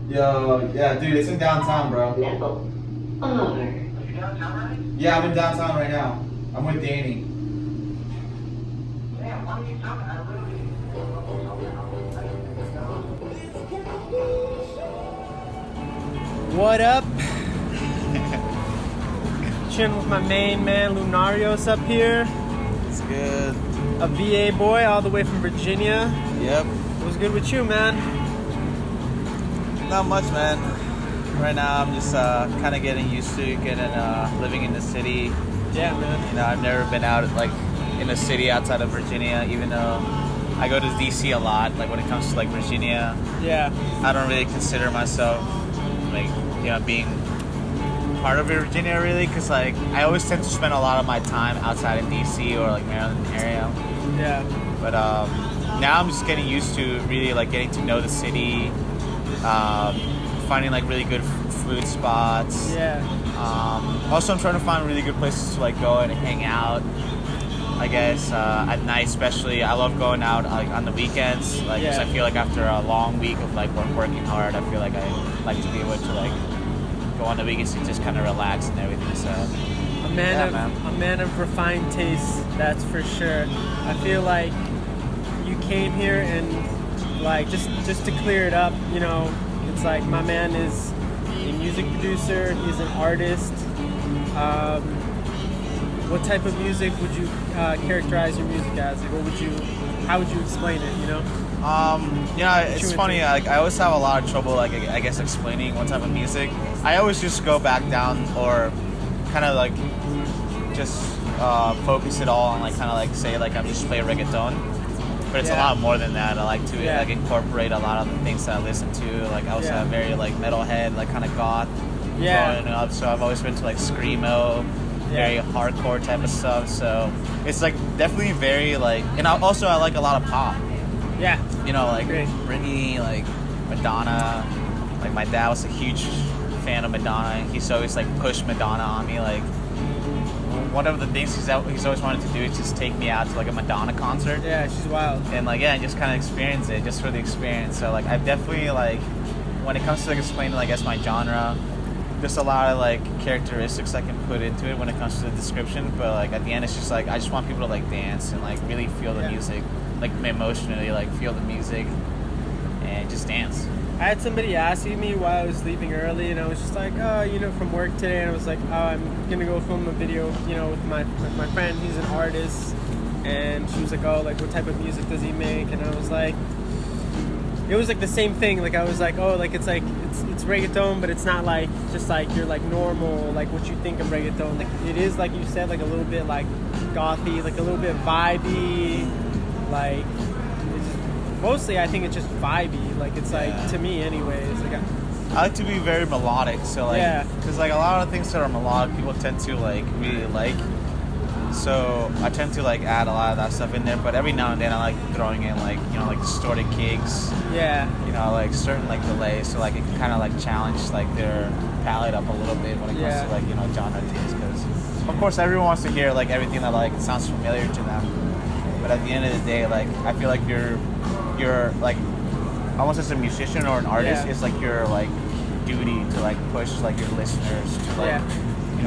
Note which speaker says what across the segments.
Speaker 1: Yo, yeah, dude, it's in downtown, bro.
Speaker 2: Level R.
Speaker 3: Are you downtown already?
Speaker 1: Yeah, I'm in downtown right now. I'm with Danny.
Speaker 3: Damn, why don't you tell me? I literally.
Speaker 4: What up? Chilling with my main man Lunarios up here.
Speaker 5: It's good.
Speaker 4: A VA boy all the way from Virginia.
Speaker 5: Yep.
Speaker 4: What's good with you, man?
Speaker 5: Not much, man. Right now, I'm just kind of getting used to living in the city.
Speaker 4: Yeah, man.
Speaker 5: You know, I've never been out like in a city outside of Virginia, even though I go to D.C. a lot. Like when it comes to like Virginia,
Speaker 4: Yeah.
Speaker 5: I don't really consider myself like being part of Virginia really, because like I always tend to spend a lot of my time outside of D.C. or like Maryland area.
Speaker 4: Yeah.
Speaker 5: But now I'm just getting used to really like getting to know the city, finding like really good food spots.
Speaker 4: Yeah.
Speaker 5: Also, I'm trying to find really good places to like go and hang out. I guess at night, especially, I love going out like on the weekends. Like, 'cause
Speaker 4: Yeah.
Speaker 5: I feel like after a long week of like working hard, I feel like I like to be able to like go on the weekends and just kind of relax and everything. So
Speaker 4: A man
Speaker 5: Yeah,
Speaker 4: of
Speaker 5: man.
Speaker 4: a man of refined taste, that's for sure. I feel like you came here and like just to clear it up, it's like my man is a music producer, he's an artist. What type of music would you characterize your music as? Like, how would you explain it,
Speaker 5: it's funny. Like, I always have a lot of trouble, like I guess, explaining what type of music. I always just go back down or kind of like just focus it all on like kind of like say like I'm just playing reggaeton, but it's a
Speaker 4: Yeah.
Speaker 5: lot more than that. I like to
Speaker 4: Yeah.
Speaker 5: like incorporate a lot of the things that I listen to. Like I also
Speaker 4: Yeah.
Speaker 5: have very like metalhead, like kind of goth
Speaker 4: Yeah.
Speaker 5: growing up. So I've always been to like screamo, very hardcore type of stuff. So it's like definitely very like, and I like a lot of pop.
Speaker 4: Yeah.
Speaker 5: Like
Speaker 4: Great.
Speaker 5: Britney, like Madonna. Like my dad was a huge fan of Madonna. He's always like pushed Madonna on me. Like one of the things he's always wanted to do is just take me out to like a Madonna concert
Speaker 4: Yeah, she's wild.
Speaker 5: and like and just kind of experience it just for the experience. So like I've definitely like when it comes to like explaining I guess my genre, there's a lot of like characteristics I can put into it when it comes to the description. But like at the end, it's just like I just want people to like dance and like really feel the music, like emotionally like feel the music and just dance.
Speaker 4: I had somebody asking me why I was leaving early, and I was just like, from work today, and I was like, I'm gonna go film a video, with my friend. He's an artist, and she was like, oh, like what type of music does he make? And I was like, it was like the same thing. Like I was like, oh, like it's reggaeton, but it's not like just like your like normal like what you think of reggaeton. Like it is like you said, like a little bit like gothy, like a little bit vibey, like. Mostly, I think it's just vibey. Like it's like to me, anyways. Like
Speaker 5: I like to be very melodic, so like, because like a lot of things that are melodic, people tend to like really like. So I tend to like add a lot of that stuff in there, but every now and then I like throwing in like like distorted kicks.
Speaker 4: Yeah.
Speaker 5: Like certain like delays, so like it can kind of like challenge like their palette up a little bit when it comes to like genre taste. Because of course everyone wants to hear like everything that like sounds familiar to them, but at the end of the day, like I feel like you're like almost as a musician or an artist, it's like your like duty to like push like your listeners to like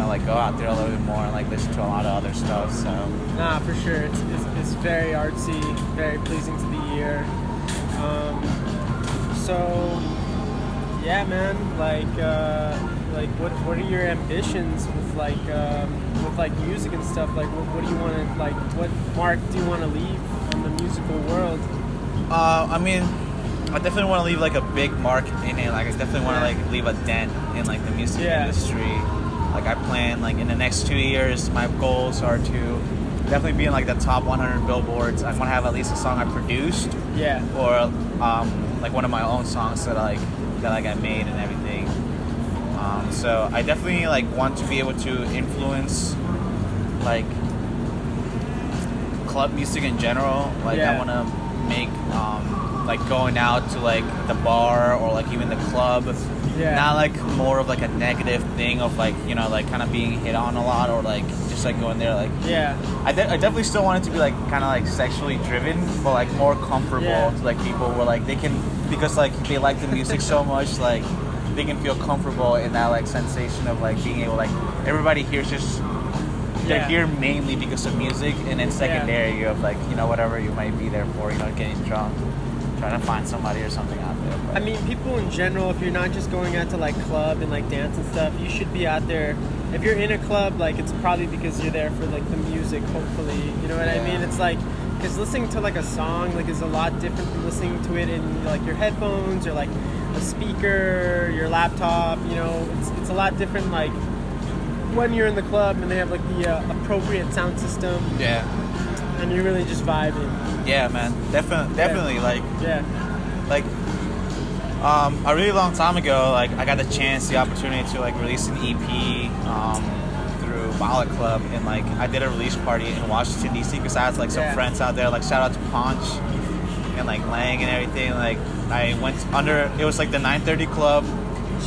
Speaker 5: like go out there a little bit more and like listen to a lot of other stuff. So
Speaker 4: Nah, for sure. It's very artsy, very pleasing to the ear. So yeah, man. Like what are your ambitions with music and stuff? Like what do you want to like? What mark do you want to leave on the musical world?
Speaker 5: I mean, I definitely want to leave like a big mark in it. Like I definitely want to like leave a dent in like the music industry. Like I plan like in the next 2 years, my goals are to definitely be in like the top 100 billboards. I want to have at least a song I produced.
Speaker 4: Yeah.
Speaker 5: Or like one of my own songs that I made and everything. So I definitely like want to be able to influence like club music in general. Like I want to make like going out to like the bar or like even the club.
Speaker 4: Yeah.
Speaker 5: Not like more of like a negative thing of like, you know, like kind of being hit on a lot or like just like going there like.
Speaker 4: Yeah.
Speaker 5: I definitely still want it to be like kind of like sexually driven, but like more comfortable to like people where like they can, because like they like the music so much, like they can feel comfortable in that like sensation of like being able, like everybody here's just they're here mainly because of music, and then secondary you have like, you know, whatever you might be there for, you know, getting drunk, trying to find somebody or something out there. But.
Speaker 4: I mean, people in general, if you're not just going out to like club and like dance and stuff, you should be out there. If you're in a club, like it's probably because you're there for like the music, hopefully, you know what I mean? It's like, because listening to like a song like is a lot different from listening to it in like your headphones or like a speaker, your laptop, you know, it's a lot different like when you're in the club and they have like the appropriate sound system.
Speaker 5: Yeah.
Speaker 4: And you're really just vibing.
Speaker 5: Yeah, man. Definitely. Like.
Speaker 4: Yeah.
Speaker 5: Like. A really long time ago, like I got the opportunity to like release an EP through Mallet Club, and like I did a release party in Washington D.C. because I had like some friends out there. Like shout out to Punch and like Lang and everything. Like I went under. It was like the 930 Club.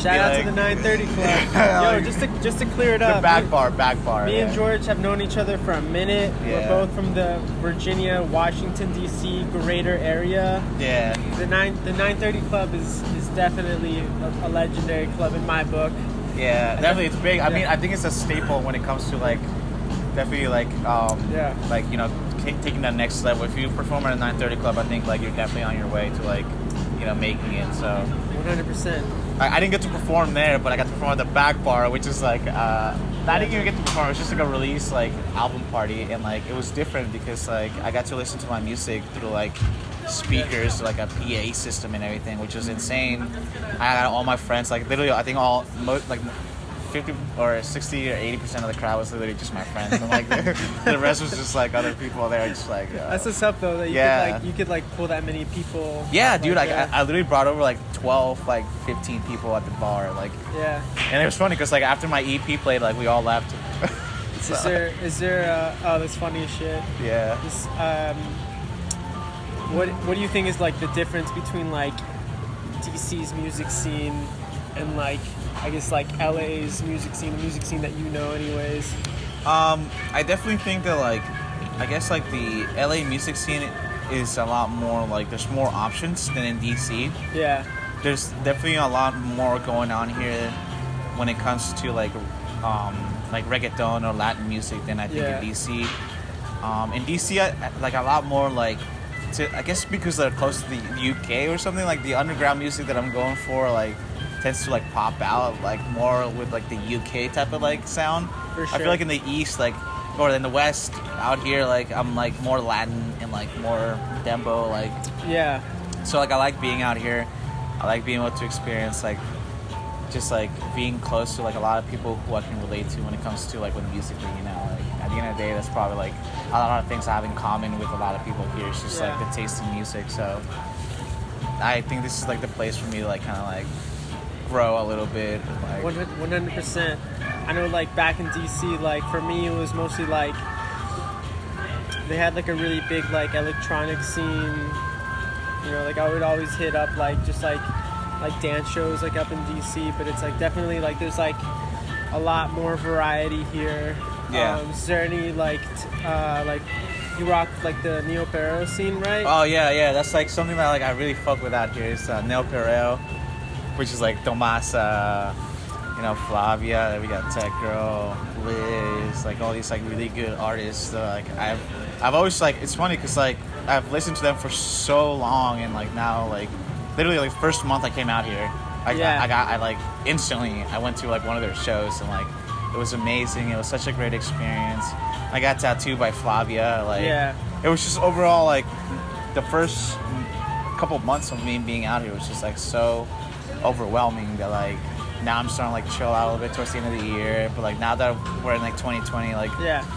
Speaker 4: Shout out to the 930 Club. Yo, just to clear it up.
Speaker 5: The back bar.
Speaker 4: Me and George have known each other for a minute.
Speaker 5: Yeah.
Speaker 4: We're both from the Virginia, Washington D.C. Greater area.
Speaker 5: Yeah.
Speaker 4: The 930 Club is definitely a legendary club in my book.
Speaker 5: Yeah, definitely it's big. I mean, I think it's a staple when it comes to like definitely like like, you know, taking that next level. If you perform at a 930 Club, I think like you're definitely on your way to like, you know, making it. So
Speaker 4: 100%.
Speaker 5: I didn't get to perform there, but I got to perform at the back bar, which is like I didn't even get to perform. It was just like a release like album party, and like it was different because like I got to listen to my music through like speakers, like a PA system and everything, which was insane. I had all my friends, like literally, I think like 50 or 60 or 80% of the crowd was literally just my friends, and like the rest was just like other people there, just like.
Speaker 4: That's what's up though. That you could like pull that many people.
Speaker 5: Yeah, dude. Like I literally brought over like 12, like 15 people at the bar, like.
Speaker 4: Yeah.
Speaker 5: And it was funny because like after my EP played, like we all left.
Speaker 4: So. Is there oh, that's funny as shit.
Speaker 5: Yeah.
Speaker 4: This, what do you think is like the difference between like DC's music scene and like I guess like LA's music scene, the music scene that you know anyways?
Speaker 5: I definitely think that like I guess like the LA music scene is a lot more like there's more options than in DC.
Speaker 4: Yeah. There's
Speaker 5: definitely a lot more going on here when it comes to like reggaeton or Latin music than I think in DC. In DC, like a lot more like, I guess because they're close to the UK or something, like the underground music that I'm going for like tends to like pop out like more with like the UK type of like sound.
Speaker 4: For sure.
Speaker 5: I feel like in the East, like or in the West out here, like I'm like more Latin and like more dembo, like So like I like being out here. I like being able to experience like just like being close to like a lot of people who I can relate to when it comes to like with musically, you know. Like at the end of the day, that's probably like a lot of things I have in common with a lot of people here. It's just like the taste in music. So I think this is like the place for me to like kind of like grow a little bit. Like
Speaker 4: 100%. I know like back in DC, like for me it was mostly like they had like a really big like electronic scene. You know, like I would always hit up like just like dance shows like up in DC, but it's like definitely like there's like a lot more variety here.
Speaker 5: Yeah.
Speaker 4: Is there any like you rock like the Neo-Perreo scene, right?
Speaker 5: Oh yeah. That's like something that like I really fuck with out here. It's Neo-Perreo, which is like Tomasa, you know, Flavia. Then we got Tech Girl, Liz, like all these like really good artists. Like I've always like it's funny because like I've listened to them for so long, and like now like literally like first month I came out here, I like instantly I went to like one of their shows, and like it was amazing. It was such a great experience. I got tattooed by Flavia. Like it was just overall like the first couple months of me being out here was just like so overwhelming that like now I'm starting to like chill out a little bit towards the end of the year, but like now that we're in like 2020, like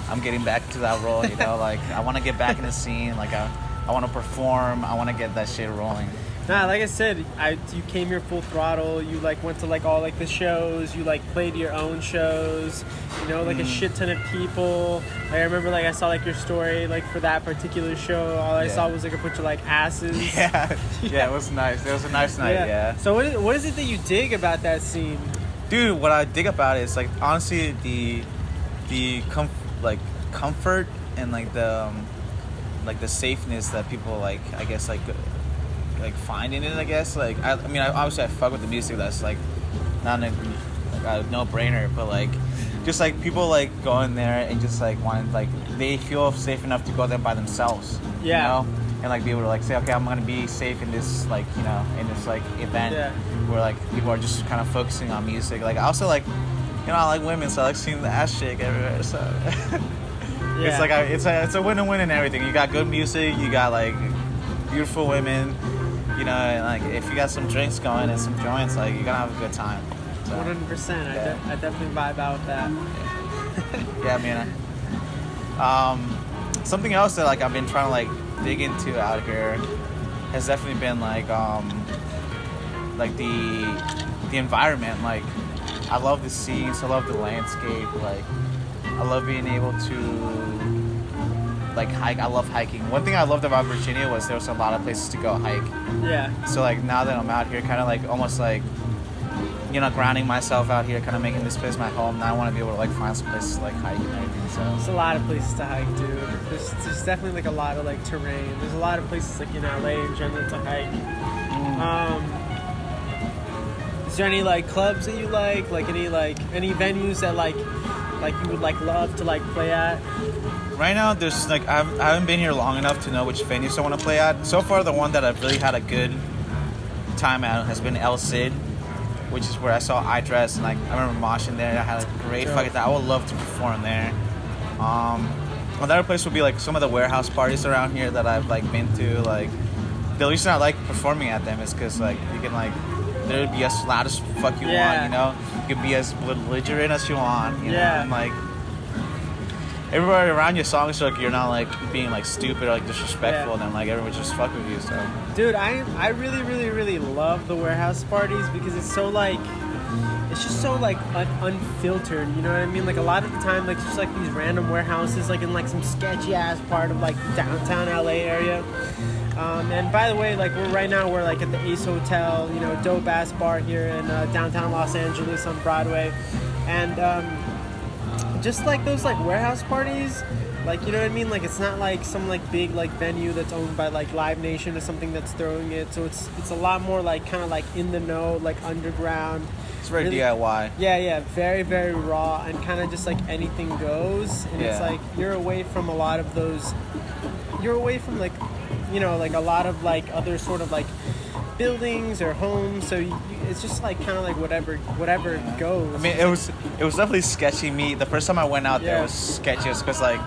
Speaker 5: I'm getting back to that role, you know. Like I want to get back in the scene, like I want to perform, I want to get that shit rolling.
Speaker 4: Nah, like I said, you came here full throttle. You like went to like all like the shows. You like played your own shows. You know, like a shit ton of people. Like I remember, like I saw like your story, like for that particular show. All I saw was like a bunch of like asses.
Speaker 5: Yeah, it was nice. It was a nice night. Yeah.
Speaker 4: So what is it that you dig about that scene?
Speaker 5: Dude, what I dig about it is like honestly the comfort and like the safeness that people like I guess like find in it. I guess like I mean obviously I fuck with the music. That's like not a no-brainer, but like just like people like go in there and just like want like they feel safe enough to go there by themselves.
Speaker 4: Yeah.
Speaker 5: You know? And like be able to like say, okay, I'm gonna be safe in this like in this like event where like people are just kind of focusing on music. Like I also like I like women, so I like seeing the ass shake everywhere. So it's like it's a win-win and everything. You got good music, you got like beautiful women, and like if you got some drinks going and some joints, like you're gonna have a good time.
Speaker 4: 100%. I definitely vibe out with that.
Speaker 5: Yeah, man. Something else that like I've been trying to like dig into out here has definitely been like the environment. Like I love the scenes, I love the landscape. Like I love being able to like hike. I love hiking. One thing I loved about Virginia was there was a lot of places to go hike.
Speaker 4: Yeah.
Speaker 5: So like now that I'm out here, kind of like almost like grounding myself out here, kind of making this place my home. Now I want to be able to like find some places to like hike and everything. So
Speaker 4: there's a lot of places to hike, dude. There's definitely like a lot of like terrain. There's a lot of places like in LA in general to hike. Is there any like clubs that you like any venues that like you would like love to like play at?
Speaker 5: Right now, there's like I haven't been here long enough to know which venues I want to play at. So far, the one that I've really had a good time at has been El Cid, which is where I saw iDress and like I remember moshing there. I had a great fucking time. I would love to perform there. Another place would be like some of the warehouse parties around here that I've like been to. Like the reason I like performing at them is because like you can like literally be as loud as fuck you want. You can be as belligerent as you want. You know, and like everybody around your songs like you're not like being like stupid or like disrespectful, and then like everyone just fuck with you. So
Speaker 4: dude, I really really really love the warehouse parties because it's so like it's just so like unfiltered, you know what I mean? Like a lot of the time, like just like these random warehouses like in like some sketchy ass part of like downtown LA area. And by the way, like we're like at the Ace Hotel, dope ass bar here in downtown Los Angeles on Broadway, and just like those like warehouse parties, like you know what I mean, like it's not like some like big like venue that's owned by like Live Nation or something that's throwing it, so it's a lot more like kind of like in the know, like underground.
Speaker 5: It's very really, DIY.
Speaker 4: Yeah, very very raw and kind of just like anything goes, and it's like you're away from a lot of those, you're away from like like a lot of like other sort of like buildings or homes, so it's just like kind of like whatever goes.
Speaker 5: I mean, it was definitely sketchy. The first time I went out there was sketchy because like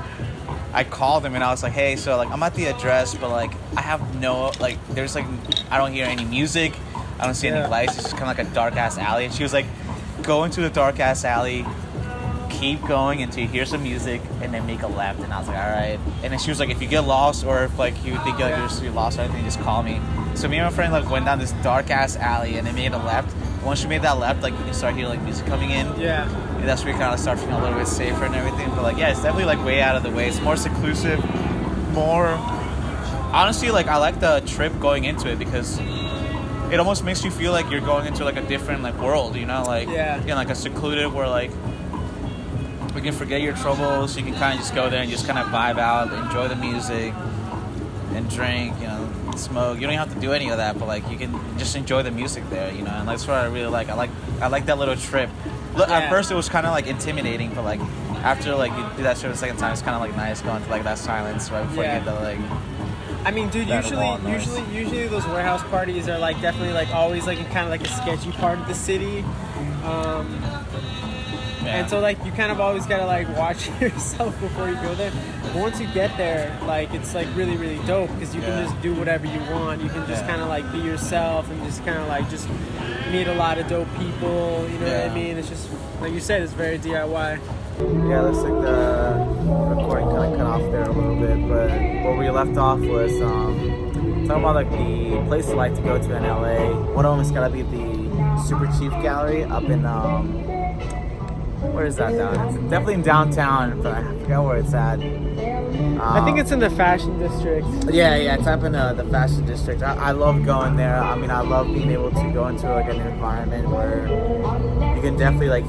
Speaker 5: I called him and I was like, hey, so like I'm at the address, but like I have no like there's like I don't hear any music, I don't see any lights, it's just kind of like a dark ass alley. And she was like, go into the dark ass alley, keep going until you hear some music, and then make a left. And I was like, all right. And then she was like, if you get lost or if like you think like you're lost or anything, just call me. So me and my friend like went down this dark ass alley and then made a left. Once you made that left, like you can start hearing like music coming in. Yeah. And that's where you kind of start feeling a little bit safer and everything. But like it's definitely like way out of the way. It's more seclusive, more. Honestly, like I like the trip going into it because it almost makes you feel like you're going into like a different like world, like like a secluded where like you can forget your troubles. You can kind of just go there and just kind of vibe out, enjoy the music, and drink, smoke. You don't even have to do any of that, but like you can just enjoy the music there, and that's what I really like. I like that little trip. Look, at first it was kind of like intimidating, but like after like you do that trip the second time, it's kind of like nice going to like that silence right before you get to like.
Speaker 4: I mean, dude, usually those warehouse parties are like definitely like always like in kind of like a sketchy part of the city. And so like you kind of always gotta like watch yourself before you go there. But once you get there, like it's like really really dope because you can just do whatever you want. You can just kind of like be yourself and just kind of like just meet a lot of dope people. You know what I mean? It's just like you said, it's very DIY.
Speaker 5: Yeah, looks like the recording kind of cut off there a little bit, but where we left off was talking talking about like the places I like to go to in LA. One of them has got to be the Super Chief Gallery up in where is that down? It's definitely in downtown, but I forgot where it's at.
Speaker 4: I think it's in the fashion district.
Speaker 5: Yeah, it's up in the fashion district. I love going there. I mean, I love being able to go into like an environment where you can definitely like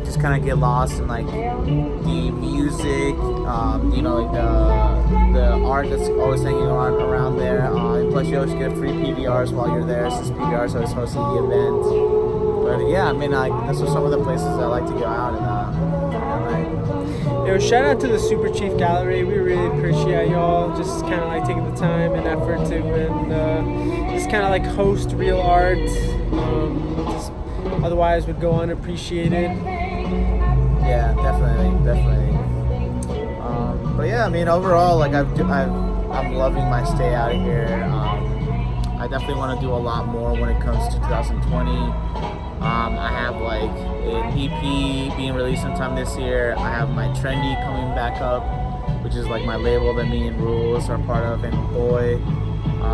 Speaker 5: just kind of get lost in like the music, you know, like the art that's always hanging on around there. And plus, you always get free PBRs while you're there since PBRs always hosting the event. But yeah, I mean, those are some of the places I like to go out and
Speaker 4: Yo, shout out to the Super Chief Gallery. We really appreciate y'all just kind of like taking the time and effort to and just kind of like host real art. Just otherwise would go unappreciated.
Speaker 5: Yeah, definitely. But yeah, I mean, overall, like I'm loving my stay out here. I definitely want to do a lot more when it comes to 2020. I have like an EP being released sometime this year. I have my Trendy coming back up, which is like my label that me and Rules are part of, and Boy.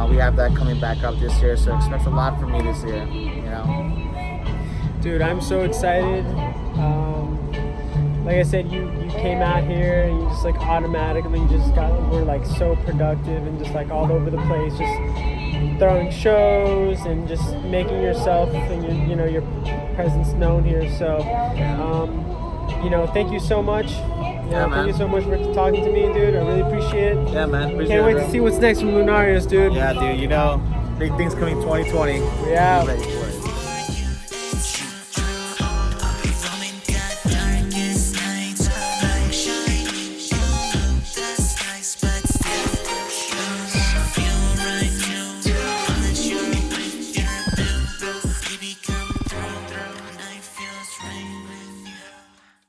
Speaker 5: We have that coming back up this year, so expect a lot from me this year, you know.
Speaker 4: Dude, I'm so excited. Like I said, you came out here and you just like automatically were like so productive and just like all over the place, just throwing shows and just making yourself and your presence known here. So, thank you so much. Thank you so much for talking to me, dude. I really appreciate it.
Speaker 5: Yeah, man. Appreciate
Speaker 4: Can't wait
Speaker 5: it,
Speaker 4: to see what's next from Lunarios, dude.
Speaker 5: Yeah, dude. Big things coming 2020.
Speaker 4: Yeah.